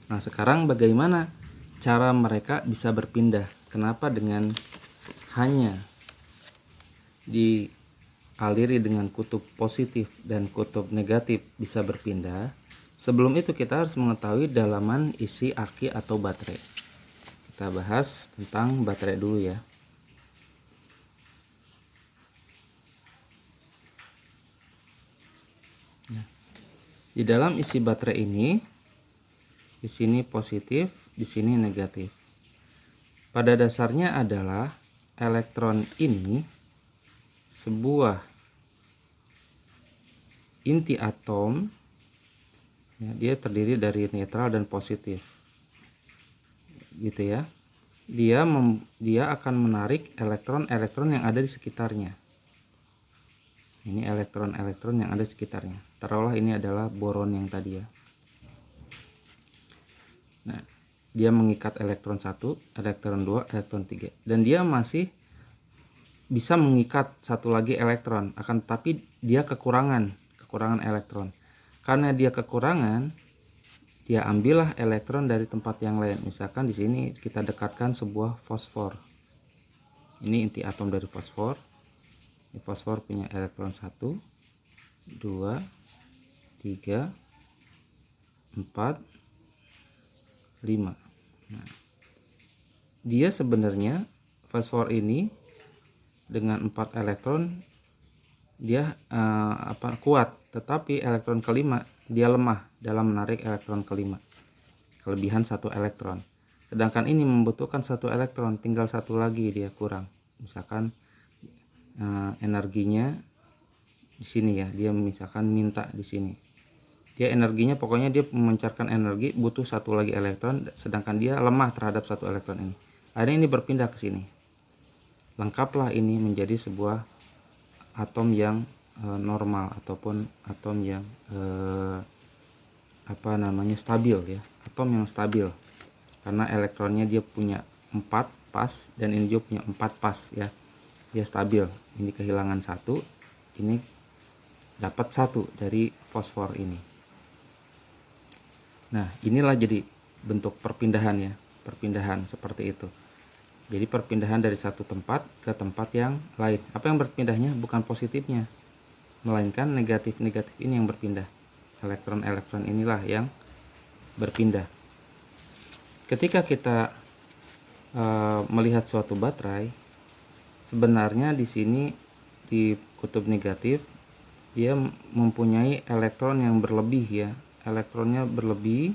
Nah, sekarang bagaimana cara mereka bisa berpindah? Kenapa dengan hanya dialiri dengan kutub positif dan kutub negatif bisa berpindah? Sebelum itu kita harus mengetahui dalaman isi aki atau baterai. Kita bahas tentang baterai dulu ya. Di dalam isi baterai ini, di sini positif, di sini negatif. Pada dasarnya adalah elektron ini sebuah inti atom, ya, dia terdiri dari netral dan positif, gitu ya. Dia akan menarik elektron-elektron yang ada di sekitarnya. Ini elektron-elektron yang ada di sekitarnya. Taruhlah ini adalah boron yang tadi ya. Nah, dia mengikat elektron 1, elektron 2, elektron 3. Dan dia masih bisa mengikat satu lagi elektron, akan tetapi dia kekurangan elektron. Karena dia kekurangan, dia ambillah elektron dari tempat yang lain. Misalkan di sini kita dekatkan sebuah fosfor. Ini inti atom dari fosfor. Ini fosfor punya elektron 1, 2, 3, 4, 5. Nah, dia sebenarnya fosfor ini dengan 4 elektron dia kuat, tetapi elektron kelima dia lemah dalam menarik elektron kelima, kelebihan 1 elektron. Sedangkan ini membutuhkan 1 elektron, tinggal 1 lagi dia kurang. Misalkan energinya di sini ya, dia misalkan minta di sini. Dia energinya pokoknya dia memancarkan energi butuh 1 lagi elektron, sedangkan dia lemah terhadap 1 elektron ini. Akhirnya ini berpindah ke sini. Lengkaplah ini menjadi sebuah atom yang normal ataupun atom yang stabil ya. Atom yang stabil. Karena elektronnya dia punya 4 pas dan ini juga punya 4 pas ya. Dia stabil. Ini kehilangan 1, ini dapat 1 dari fosfor ini. Nah, inilah jadi bentuk perpindahan ya, perpindahan seperti itu. Jadi perpindahan dari satu tempat ke tempat yang lain. Apa yang berpindahnya? Bukan positifnya, melainkan negatif-negatif ini yang berpindah. Elektron-elektron inilah yang berpindah. Ketika kita melihat suatu baterai, sebenarnya di sini di kutub negatif dia mempunyai elektron yang berlebih ya. Elektronnya berlebih,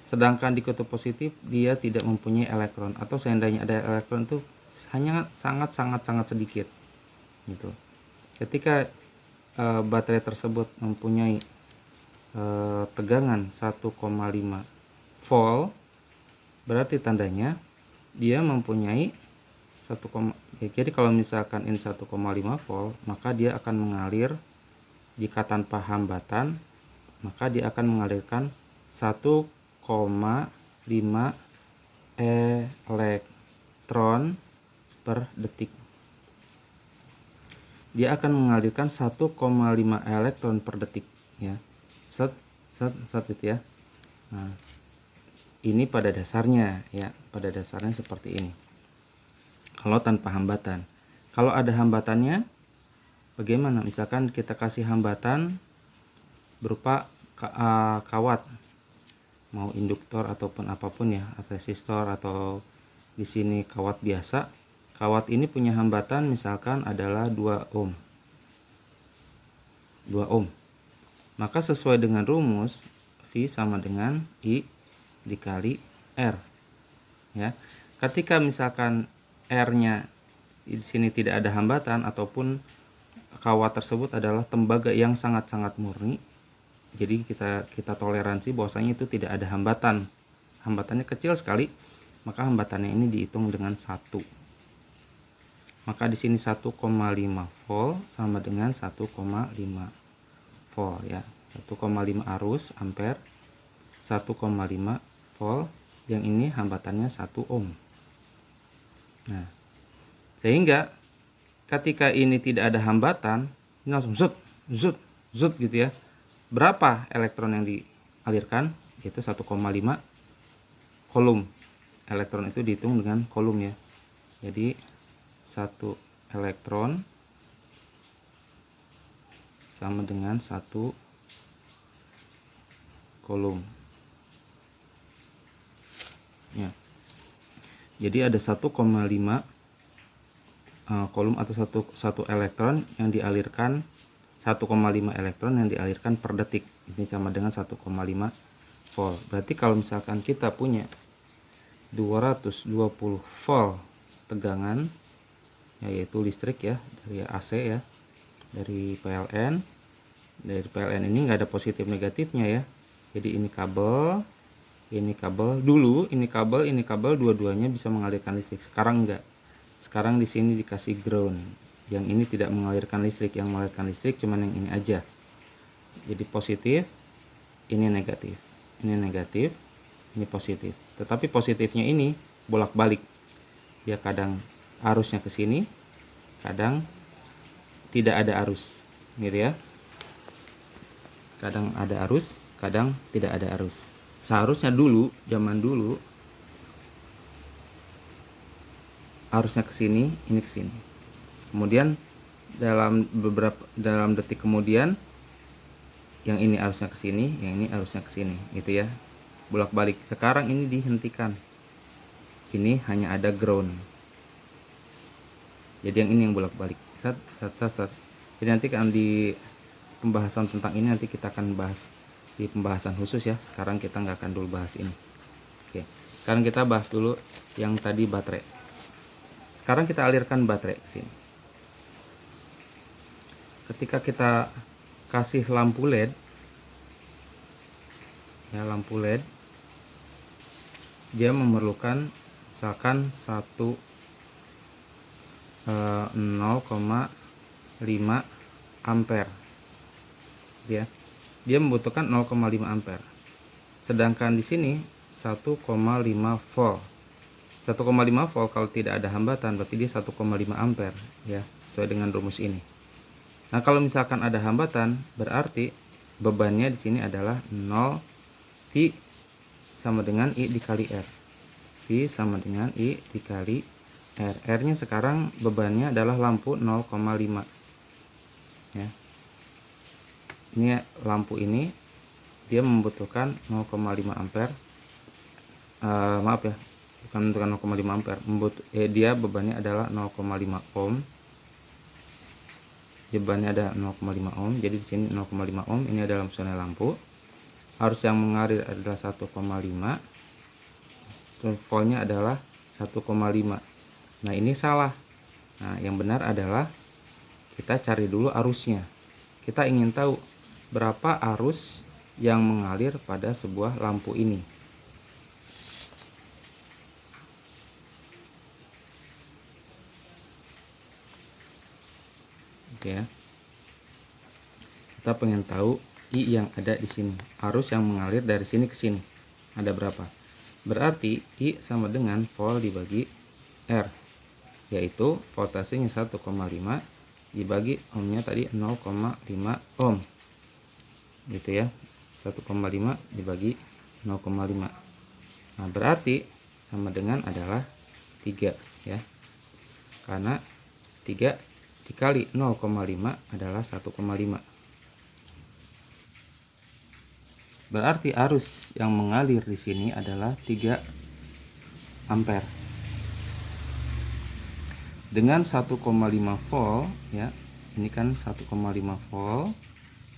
sedangkan di kutub positif dia tidak mempunyai elektron, atau seandainya ada elektron itu hanya sangat sedikit gitu. Ketika baterai tersebut mempunyai tegangan 1,5 volt, berarti tandanya dia mempunyai jadi kalau misalkan ini 1,5 volt, maka dia akan mengalir jika tanpa hambatan, maka dia akan mengalirkan 1,5 elektron per detik. Dia akan mengalirkan 1,5 elektron per detik ya. Set itu ya. Nah, ini pada dasarnya ya, pada dasarnya seperti ini. Kalau tanpa hambatan. Kalau ada hambatannya bagaimana? Misalkan kita kasih hambatan berupa kawat, mau induktor ataupun apapun ya, resistor atau di sini kawat biasa. Kawat ini punya hambatan misalkan adalah 2 ohm. 2 ohm. Maka sesuai dengan rumus V sama dengan I dikali R. Ya. Ketika misalkan R-nya di sini tidak ada hambatan ataupun kawat tersebut adalah tembaga yang sangat-sangat murni, jadi kita toleransi bahwasanya itu tidak ada hambatan. Hambatannya kecil sekali, maka hambatannya ini dihitung dengan 1. Maka di sini 1,5 volt sama dengan 1,5 volt ya. 1,5 arus ampere, 1,5 volt, yang ini hambatannya 1 ohm. Nah, sehingga ketika ini tidak ada hambatan, ini langsung zut gitu ya. Berapa elektron yang dialirkan? Yaitu 1,5 kolom. Elektron itu dihitung dengan kolom ya. Jadi 1 elektron sama dengan 1 kolom. Ya. Jadi ada 1,5 kolom atau satu elektron yang dialirkan, 1,5 elektron yang dialirkan per detik. Ini sama dengan 1,5 volt. Berarti kalau misalkan kita punya 220 volt tegangan, yaitu listrik ya, dari AC ya, dari PLN. Dari PLN ini nggak ada positif negatifnya ya. Jadi ini kabel, dulu ini kabel dua-duanya bisa mengalirkan listrik. Sekarang enggak. Sekarang di sini dikasih ground. Yang ini tidak mengalirkan listrik, yang mengalirkan listrik cuman yang ini aja. Jadi positif, ini negatif. Ini negatif, ini positif. Tetapi positifnya ini bolak-balik. Ya kadang arusnya ke sini, kadang tidak ada arus, gitu ya. Kadang ada arus, kadang tidak ada arus. Seharusnya dulu, zaman dulu, arusnya ke sini, ini ke sini. Kemudian dalam detik kemudian, yang ini arusnya ke sini, yang ini arusnya ke sini, gitu ya. Bolak-balik. Sekarang ini dihentikan. Ini hanya ada ground. Jadi yang ini yang bolak-balik. Sat. Jadi nanti kan di pembahasan tentang ini nanti kita akan bahas di pembahasan khusus ya. Sekarang kita nggak akan dulu bahas ini. Oke. Sekarang kita bahas dulu yang tadi baterai. Sekarang kita alirkan baterai ke sini. Ketika kita kasih lampu LED, ya lampu LED, dia memerlukan misalkan 0,5 ampere ya. Dia membutuhkan 0,5 ampere. Sedangkan di sini 1,5 volt. 1,5 volt kalau tidak ada hambatan berarti dia 1,5 ampere ya, sesuai dengan rumus ini. Nah, kalau misalkan ada hambatan berarti bebannya di sini adalah 0 V sama dengan I dikali R. V sama dengan I dikali R. R-nya sekarang bebannya adalah lampu 0,5 ya. Ini lampu ini dia membutuhkan 0,5 ampere. Maaf ya, bukan 0,5 ampere. Dia bebannya adalah 0,5 ohm. Bebannya ada 0,5 ohm. Jadi di sini 0,5 ohm. Ini adalah fungsional lampu. Arus yang mengalir adalah 1,5. Voltnya adalah 1,5. Nah, ini salah. Nah, yang benar adalah kita cari dulu arusnya. Kita ingin tahu berapa arus yang mengalir pada sebuah lampu ini. Oke ya. Kita pengen tahu I yang ada di sini. Arus yang mengalir dari sini ke sini. Ada berapa? Berarti I sama dengan volt dibagi R. Yaitu voltasenya 1,5 dibagi ohmnya tadi 0,5 ohm. Gitu ya. 1,5 dibagi 0,5. Nah, berarti sama dengan adalah 3 ya. Karena 3 dikali 0,5 adalah 1,5. Berarti arus yang mengalir di sini adalah 3 ampere. Dengan 1,5 volt ya. Ini kan 1,5 volt,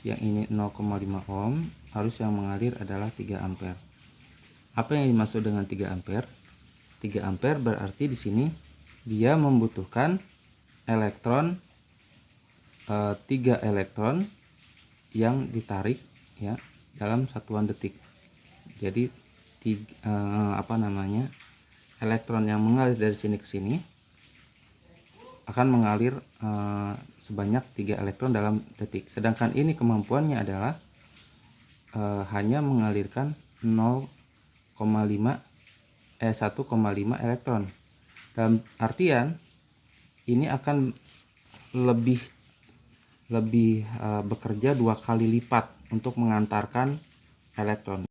yang ini 0,5 ohm, arus yang mengalir adalah 3 ampere. Apa yang dimaksud dengan 3 ampere? 3 ampere berarti di sini dia membutuhkan elektron 3 elektron yang ditarik ya dalam satuan detik. Jadi elektron yang mengalir dari sini ke sini akan mengalir sebanyak 3 elektron dalam detik. Sedangkan ini kemampuannya adalah hanya mengalirkan 1,5 elektron. Dalam artian ini akan lebih bekerja 2 kali lipat untuk mengantarkan elektron.